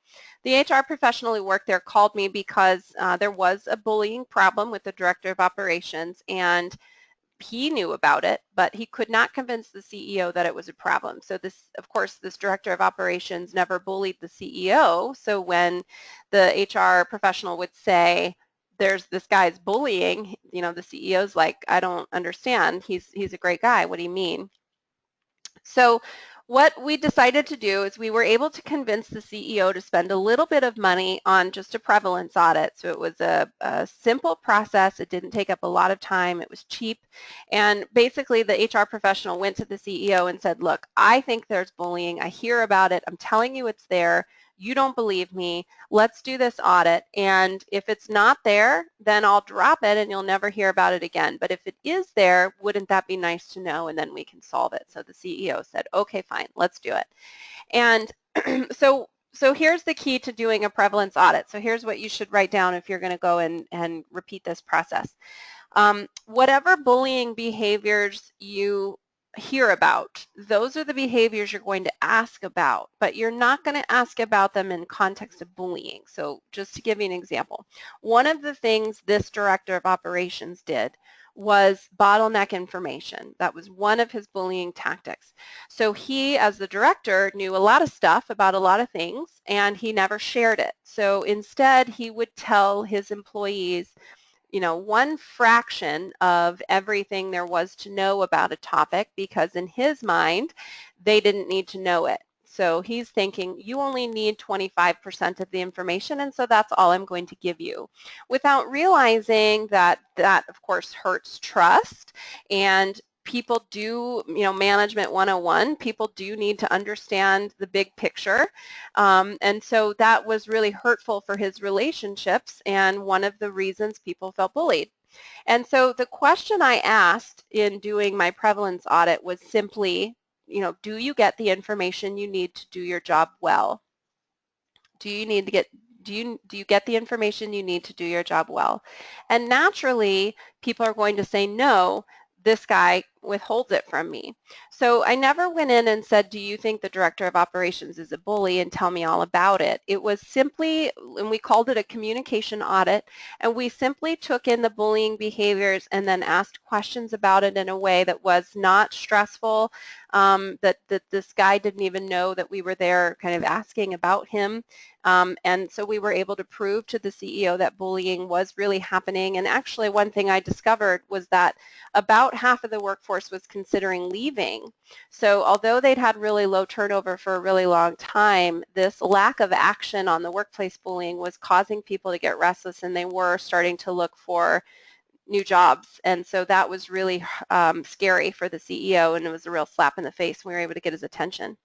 Speaker 1: the HR professional who worked there called me because there was a bullying problem with the director of operations, and he knew about it, but he could not convince the CEO that it was a problem. So this, of course, this director of operations never bullied the CEO. So when the HR professional would say, there's this guy's bullying, the CEO's like, I don't understand. He's a great guy. What do you mean? So what we decided to do is we were able to convince the CEO to spend a little bit of money on just a prevalence audit. So it was a simple process. It didn't take up a lot of time. It was cheap. And basically the HR professional went to the CEO and said, look, I think there's bullying. I hear about it. I'm telling you it's there. You don't believe me. Let's do this audit. And if it's not there, then I'll drop it and you'll never hear about it again. But if it is there, wouldn't that be nice to know? And then we can solve it. So the CEO said, okay, fine, let's do it. And so here's the key to doing a prevalence audit. So here's what you should write down if you're going to go and repeat this process. Whatever bullying behaviors you hear about, those are the behaviors you're going to ask about, but you're not going to ask about them in context of bullying. So just to give you an example, one of the things this director of operations did was bottleneck information. That was one of his bullying tactics. So he, as the director, knew a lot of stuff about a lot of things, and he never shared it. So instead, he would tell his employees, one fraction of everything there was to know about a topic, because in his mind, they didn't need to know it. So he's thinking, you only need 25% of the information, and so that's all I'm going to give you, without realizing that of course, hurts trust. And people do, management 101, people do need to understand the big picture. And so that was really hurtful for his relationships, and one of the reasons people felt bullied. And so the question I asked in doing my prevalence audit was simply, do you get the information you need to do your job well? Do you get the information you need to do your job well? And naturally, people are going to say, no, this guy withholds it from me. So I never went in and said, do you think the director of operations is a bully, and tell me all about it. It was simply, and we called it a communication audit, and we simply took in the bullying behaviors and then asked questions about it in a way that was not stressful, that this guy didn't even know that we were there kind of asking about him. And so we were able to prove to the CEO that bullying was really happening. And actually, one thing I discovered was that about half of the workforce was considering leaving. So although they'd had really low turnover for a really long time, this lack of action on the workplace bullying was causing people to get restless, and they were starting to look for new jobs. And so that was really scary for the CEO, and it was a real slap in the face. We were able to get his attention.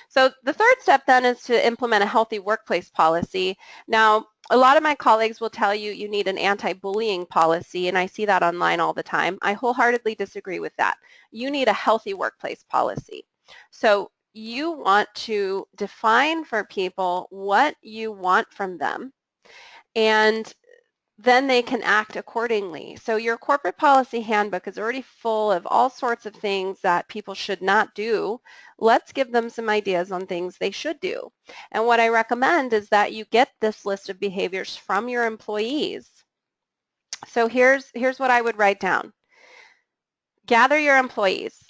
Speaker 1: So the third step then is to implement a healthy workplace policy. Now, a lot of my colleagues will tell you you need an anti-bullying policy, and I see that online all the time. I wholeheartedly disagree with that. You need a healthy workplace policy. So you want to define for people what you want from them, and then they can act accordingly. So your corporate policy handbook is already full of all sorts of things that people should not do. Let's give them some ideas on things they should do. And what I recommend is that you get this list of behaviors from your employees. So here's what I would write down. Gather your employees.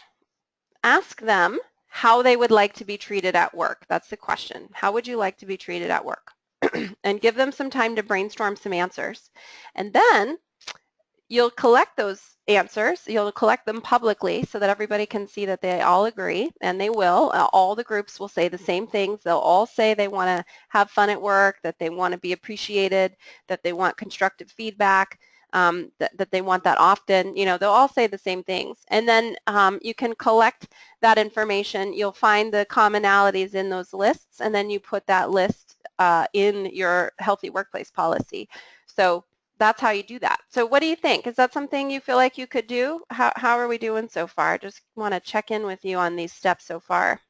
Speaker 1: Ask them how they would like to be treated at work. That's the question. How would you like to be treated at work? And give them some time to brainstorm some answers. And then you'll collect those answers. You'll collect them publicly so that everybody can see that they all agree, and they will. All the groups will say the same things. They'll all say they want to have fun at work, that they want to be appreciated, that they want constructive feedback, that they want that often. You know, they'll all say the same things. And then you can collect that information. You'll find the commonalities in those lists, and then you put that list in your healthy workplace policy. So that's how you do that. So what do you think? Is that something you feel like you could do? How are we doing so far? Just want to check in with you on these steps so far.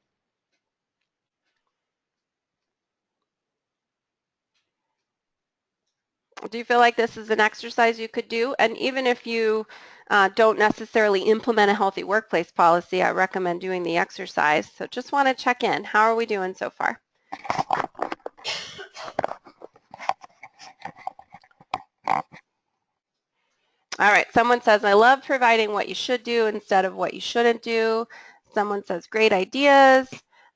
Speaker 1: Do you feel like this is an exercise you could do? And even if you don't necessarily implement a healthy workplace policy, I recommend doing the exercise. So just want to check in. How are we doing so far? All right, someone says, I love providing what you should do instead of what you shouldn't do. Someone says, great ideas,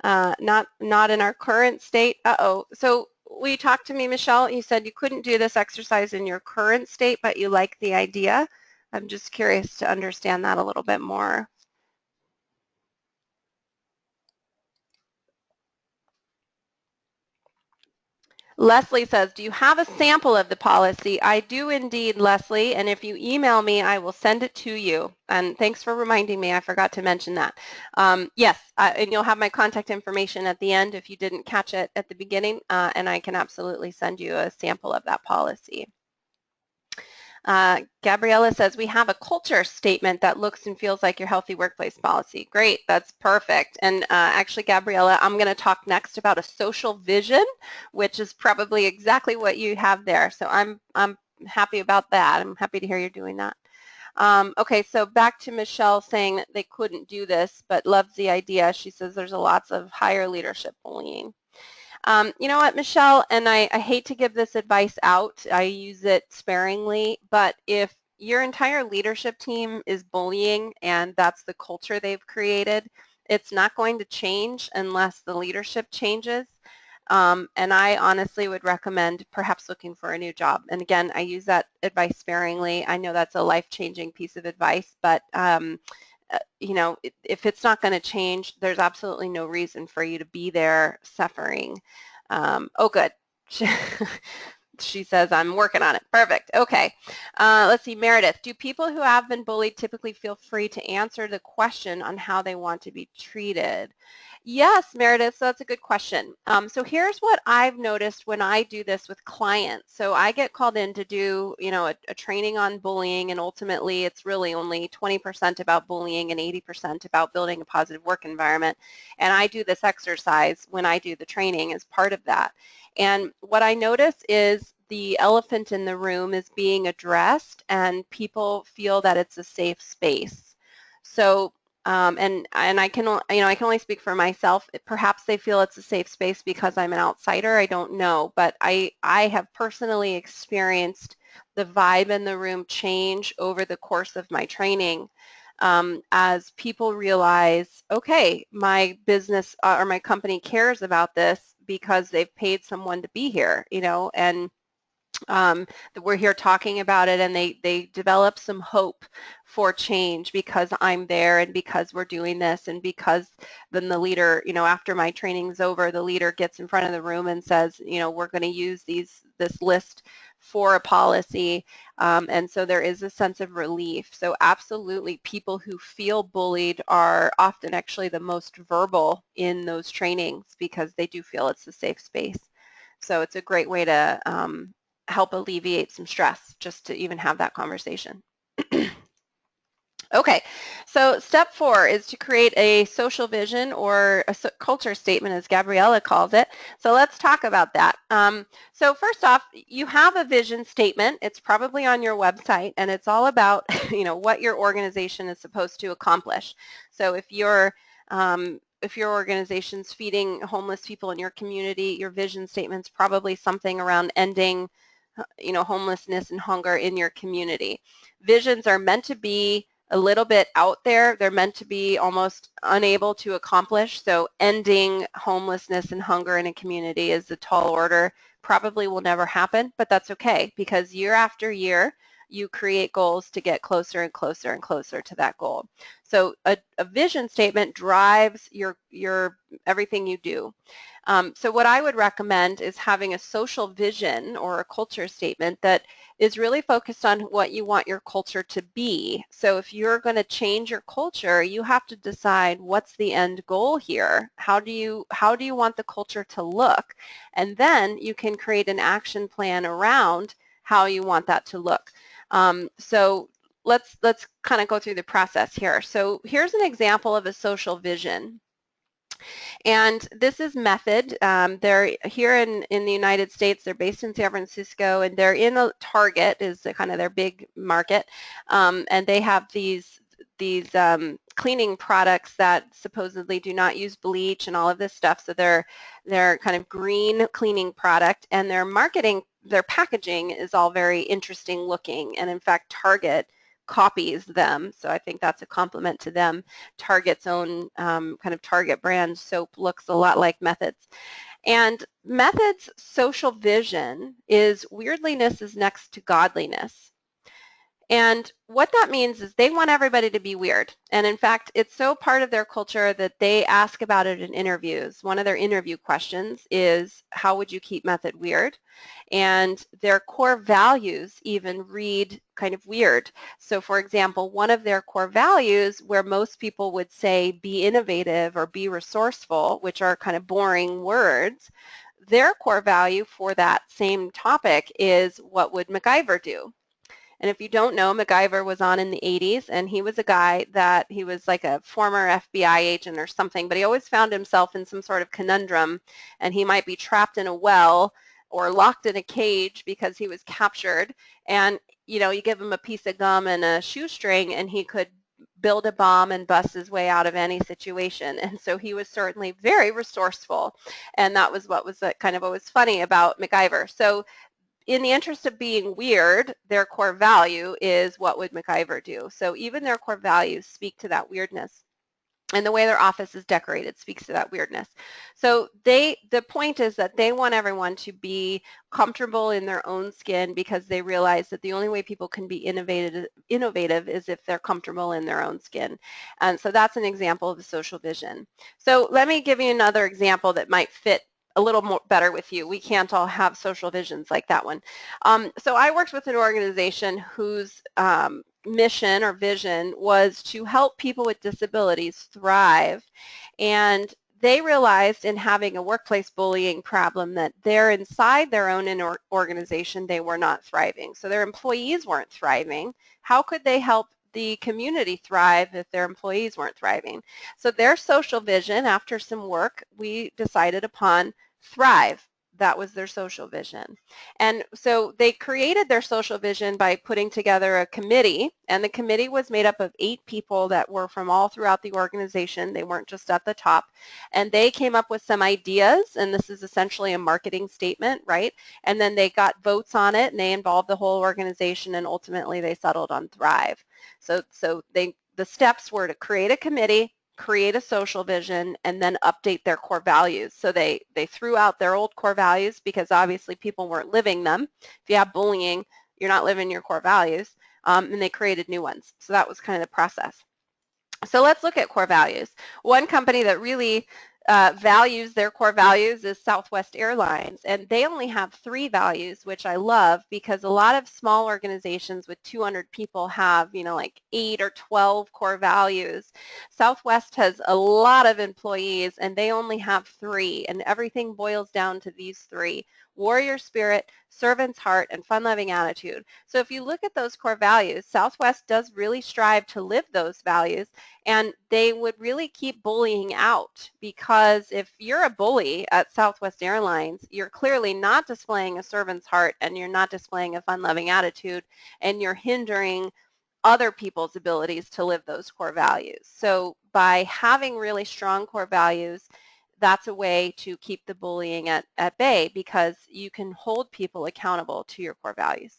Speaker 1: not in our current state. Uh-oh. So will you talk to me, Michelle? You said you couldn't do this exercise in your current state, but you like the idea. I'm just curious to understand that a little bit more. Leslie says, do you have a sample of the policy? I do indeed, Leslie, and if you email me, I will send it to you. And thanks for reminding me. I forgot to mention that. Yes, and you'll have my contact information at the end if you didn't catch it at the beginning, and I can absolutely send you a sample of that policy. Gabriella says, we have a culture statement that looks and feels like your healthy workplace policy. Great, that's perfect. And actually, Gabriella, I'm going to talk next about a social vision, which is probably exactly what you have there. So I'm happy about that. I'm happy to hear you're doing that. Okay, so back to Michelle saying that they couldn't do this, but loves the idea. She says there's lots of higher leadership bullying. You know what, Michelle, and I hate to give this advice out, I use it sparingly, but if your entire leadership team is bullying and that's the culture they've created, it's not going to change unless the leadership changes. And I honestly would recommend perhaps looking for a new job. And again, I use that advice sparingly. I know that's a life-changing piece of advice, but you know, if it's not going to change, there's absolutely no reason for you to be there suffering. Oh, good. She says, I'm working on it. Perfect. Okay. Let's see, Meredith. Do people who have been bullied typically feel free to answer the question on how they want to be treated? Yes, Meredith, so that's a good question. So here's what I've noticed when I do this with clients. So I get called in to do, you know, a training on bullying, and ultimately it's really only 20% about bullying and 80% about building a positive work environment. And I do this exercise when I do the training as part of that. And what I notice is the elephant in the room is being addressed and people feel that it's a safe space. So and I can, you know, I can only speak for myself. Perhaps they feel it's a safe space because I'm an outsider. I don't know, but I have personally experienced the vibe in the room change over the course of my training as people realize, okay, my business or my company cares about this because they've paid someone to be here, you know, and we're here talking about it, and they develop some hope for change because I'm there and because we're doing this, and because then the leader, you know, after my training's over, the leader gets in front of the room and says, you know, we're going to use this list for a policy, and so there is a sense of relief. So absolutely, people who feel bullied are often actually the most verbal in those trainings because they do feel it's a safe space. So it's a great way to help alleviate some stress just to even have that conversation. Okay, so step 4 is to create a social vision or a culture statement, as Gabriella calls it. So let's talk about that. So first off, you have a vision statement. It's probably on your website, and it's all about what your organization is supposed to accomplish. So if your organization's feeding homeless people in your community, your vision statement's probably something around ending homelessness and hunger in your community. Visions are meant to be a little bit out there. They're meant to be almost unable to accomplish. So ending homelessness and hunger in a community is a tall order. Probably will never happen, but that's okay because year after year, you create goals to get closer and closer and closer to that goal. So a vision statement drives your everything you do. So what I would recommend is having a social vision or a culture statement that is really focused on what you want your culture to be. So if you're going to change your culture, you have to decide what's the end goal here. How do you want the culture to look? And then you can create an action plan around how you want that to look. So let's kind of go through the process here. So here's an example of a social vision. And this is Method. They're here in the United States. They're based in San Francisco, and they're in a Target is kind of their big market. And they have these cleaning products that supposedly do not use bleach and all of this stuff. So they're kind of green cleaning product, and their packaging is all very interesting looking. And in fact, Target copies them, so I think that's a compliment to them. Target's own kind of Target brand soap looks a lot like Method's. And Method's social vision is weirdliness is next to godliness. And what that means is they want everybody to be weird. And in fact, it's so part of their culture that they ask about it in interviews. One of their interview questions is, how would you keep Method weird? And their core values even read kind of weird. So for example, one of their core values where most people would say be innovative or be resourceful, which are kind of boring words, their core value for that same topic is what would MacGyver do? And if you don't know, MacGyver was on in the 80s, and he was a guy that he was like a former FBI agent or something, but he always found himself in some sort of conundrum, and he might be trapped in a well or locked in a cage because he was captured. And, you give him a piece of gum and a shoestring, and he could build a bomb and bust his way out of any situation. And so he was certainly very resourceful, and that was what was kind of what was funny about MacGyver. So in the interest of being weird, their core value is what would MacGyver do. So even their core values speak to that weirdness. And the way their office is decorated speaks to that weirdness. So the point is that they want everyone to be comfortable in their own skin because they realize that the only way people can be innovative is if they're comfortable in their own skin. And so that's an example of a social vision. So let me give you another example that might fit a little more better with you. We can't all have social visions like that one. So I worked with an organization whose mission or vision was to help people with disabilities thrive, and they realized in having a workplace bullying problem that they're inside their own organization, they were not thriving. So their employees weren't thriving. How could they help the community thrive if their employees weren't thriving? So their social vision, after some work, we decided upon Thrive. That was their social vision. And so they created their social vision by putting together a committee, and the committee was made up of 8 people that were from all throughout the organization. They weren't just at the top. And they came up with some ideas, and this is essentially a marketing statement, right? And then they got votes on it, and they involved the whole organization, and ultimately they settled on Thrive. So the steps were to create a committee, create a social vision, and then update their core values. So they threw out their old core values because obviously people weren't living them. If you have bullying, you're not living your core values, and they created new ones. So that was kind of the process. So let's look at core values. One company that really values, their core values is Southwest Airlines, and they only have 3 values, which I love because a lot of small organizations with 200 people have, like 8 or 12 core values. Southwest has a lot of employees and they only have 3, and everything boils down to these 3: warrior spirit, servant's heart, and fun-loving attitude. So if you look at those core values, Southwest does really strive to live those values, and they would really keep bullying out, because if you're a bully at Southwest Airlines, you're clearly not displaying a servant's heart and you're not displaying a fun-loving attitude, and you're hindering other people's abilities to live those core values. So by having really strong core values, that's a way to keep the bullying at bay, because you can hold people accountable to your core values.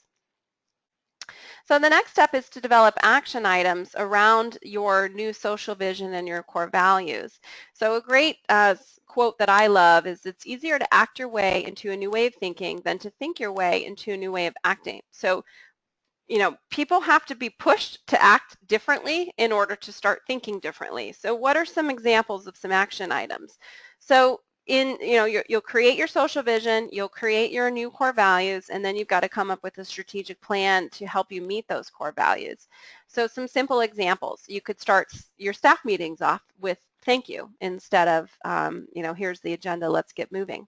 Speaker 1: So the next step is to develop action items around your new social vision and your core values. So a great quote that I love is, "It's easier to act your way into a new way of thinking than to think your way into a new way of acting." So people have to be pushed to act differently in order to start thinking differently. So what are some examples of some action items? So you'll create your social vision, you'll create your new core values, and then you've got to come up with a strategic plan to help you meet those core values. So some simple examples: you could start your staff meetings off with "thank you" instead of, "here's the agenda, let's get moving."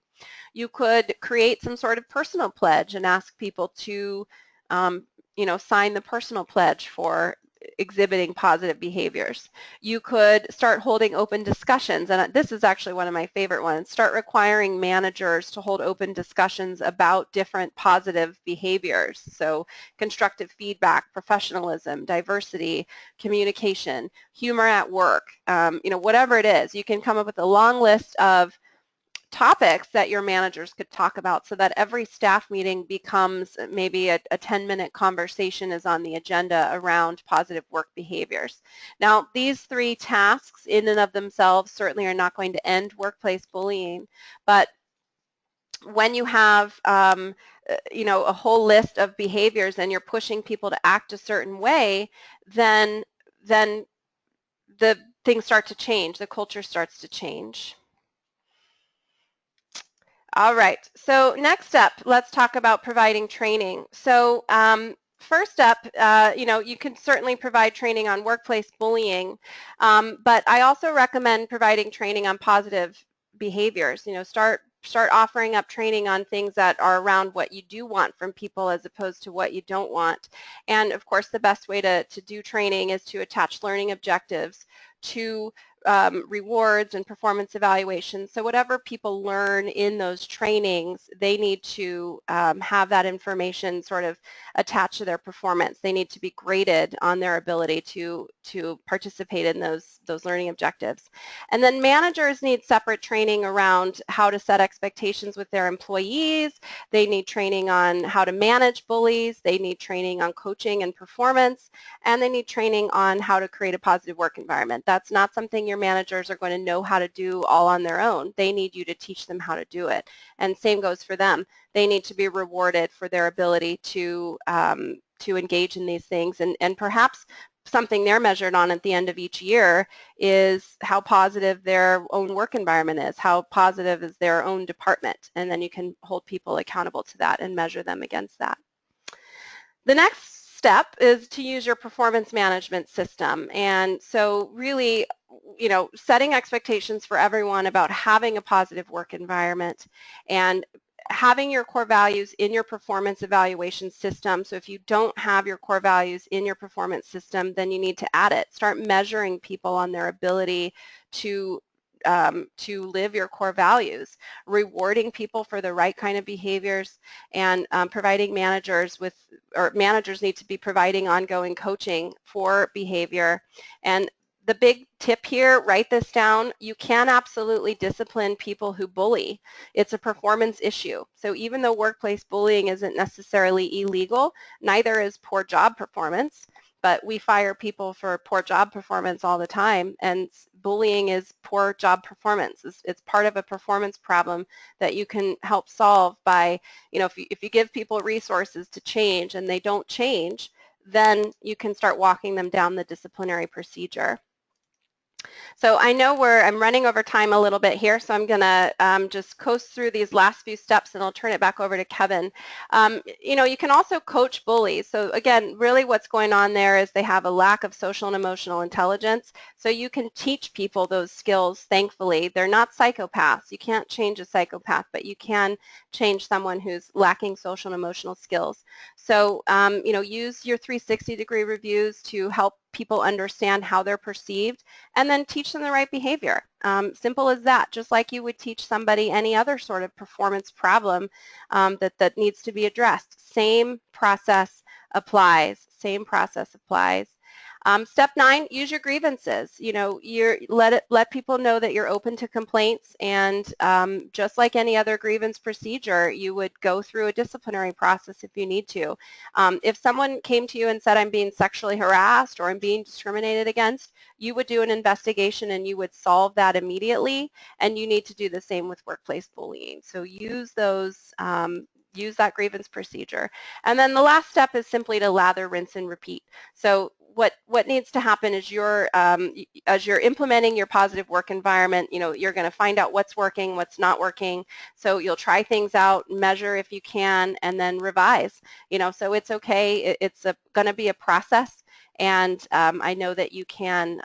Speaker 1: You could create some sort of personal pledge and ask people to sign the personal pledge for exhibiting positive behaviors. You could start holding open discussions, and this is actually one of my favorite ones. Start requiring managers to hold open discussions about different positive behaviors. So constructive feedback, professionalism, diversity, communication, humor at work, whatever it is. You can come up with a long list of topics that your managers could talk about, so that every staff meeting becomes maybe a 10-minute conversation is on the agenda around positive work behaviors. Now, these 3 tasks in and of themselves certainly are not going to end workplace bullying, but when you have a whole list of behaviors and you're pushing people to act a certain way, then the things start to change, the culture starts to change. All right, so next up, let's talk about providing training. So first up, you can certainly provide training on workplace bullying, but I also recommend providing training on positive behaviors. Start offering up training on things that are around what you do want from people as opposed to what you don't want. And of course, the best way to do training is to attach learning objectives to rewards and performance evaluations. So whatever people learn in those trainings, they need to have that information sort of attached to their performance. They need to be graded on their ability to participate in those learning objectives. And then managers need separate training around how to set expectations with their employees. They need training on how to manage bullies. They need training on coaching and performance, and they need training on how to create a positive work environment. That's not something your managers are going to know how to do all on their own. They need you to teach them how to do it. And same goes for them. They need to be rewarded for their ability to engage in these things, and perhaps something they're measured on at the end of each year is how positive their own work environment is, how positive is their own department, and then you can hold people accountable to that and measure them against that. The next step is to use your performance management system. And so really, setting expectations for everyone about having a positive work environment and having your core values in your performance evaluation system. So if you don't have your core values in your performance system, then you need to add it. Start measuring people on their ability to live your core values, rewarding people for the right kind of behaviors, and providing managers need to be providing ongoing coaching for behavior. And the big tip here, write this down: you can absolutely discipline people who bully. It's a performance issue. So even though workplace bullying isn't necessarily illegal, neither is poor job performance. But we fire people for poor job performance all the time, and bullying is poor job performance. It's part of a performance problem that you can help solve by, if you give people resources to change and they don't change, then you can start walking them down the disciplinary procedure. So I know I'm running over time a little bit here, so I'm going to just coast through these last few steps and I'll turn it back over to Kevin. You can also coach bullies. So again, really what's going on there is they have a lack of social and emotional intelligence. So you can teach people those skills, thankfully. They're not psychopaths. You can't change a psychopath, but you can change someone who's lacking social and emotional skills. So, use your 360-degree reviews to help people understand how they're perceived and then teach them the right behavior. Simple as that, just like you would teach somebody any other sort of performance problem that needs to be addressed. Same process applies. Same process applies. Step 9, use your grievances. Let people know that you're open to complaints, and just like any other grievance procedure, you would go through a disciplinary process if you need to. If someone came to you and said, I'm being sexually harassed or I'm being discriminated against, you would do an investigation and you would solve that immediately, and you need to do the same with workplace bullying. So use that grievance procedure. And then the last step is simply to lather, rinse, and repeat. So what needs to happen is as you're implementing your positive work environment, you're going to find out what's working, what's not working. So you'll try things out, measure if you can, and then revise. So it's okay. It's going to be a process, and I know that you can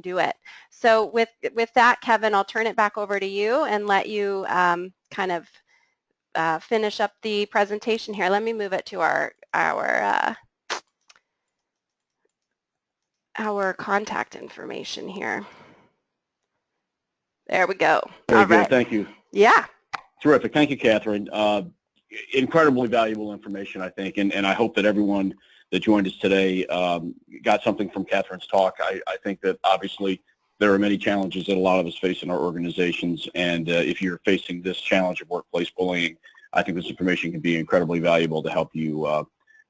Speaker 1: do it. So with that, Kevin, I'll turn it back over to you and let you kind of finish up the presentation here. Let me move it to our contact information here. There we go.
Speaker 2: Very
Speaker 1: All
Speaker 2: good.
Speaker 1: right.
Speaker 2: Thank you.
Speaker 1: Yeah.
Speaker 2: Terrific. Thank you, Catherine. Incredibly valuable information, I think, and I hope that everyone that joined us today got something from Catherine's talk. I think that obviously there are many challenges that a lot of us face in our organizations, and if you're facing this challenge of workplace bullying, I think this information can be incredibly valuable to help you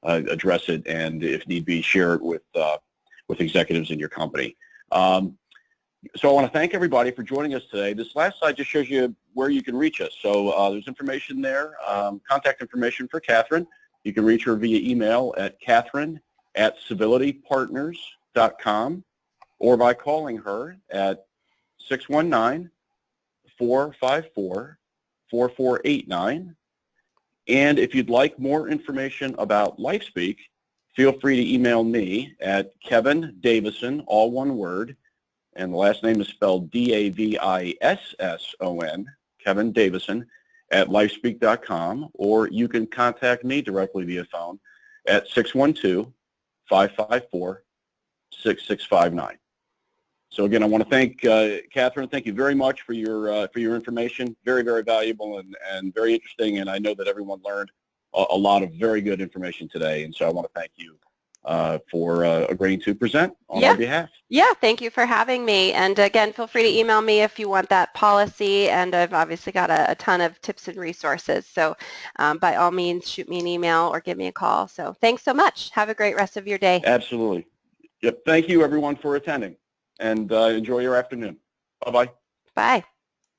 Speaker 2: address it, and if need be, share it with executives in your company. So I want to thank everybody for joining us today. This last slide just shows you where you can reach us. So there's information there, contact information for Catherine. You can reach her via email at catherine@civilitypartners.com or by calling her at 619-454-4489. And if you'd like more information about LifeSpeak, feel free to email me at Kevin Davison, all one word, and the last name is spelled D-A-V-I-S-S-O-N, Kevin Davison, at lifespeak.com, or you can contact me directly via phone at 612-554-6659. So again, I want to thank Catherine. Thank you very much for your information. Very, very valuable and very interesting, and I know that everyone learned a lot of very good information today, and so I want to thank you for agreeing to present on our behalf.
Speaker 1: Yeah, thank you for having me. And again, feel free to email me if you want that policy, and I've obviously got a ton of tips and resources. So by all means, shoot me an email or give me a call. So thanks so much. Have a great rest of your day.
Speaker 2: Absolutely. Yep. Thank you, everyone, for attending, and enjoy your afternoon. Bye-bye.
Speaker 1: Bye.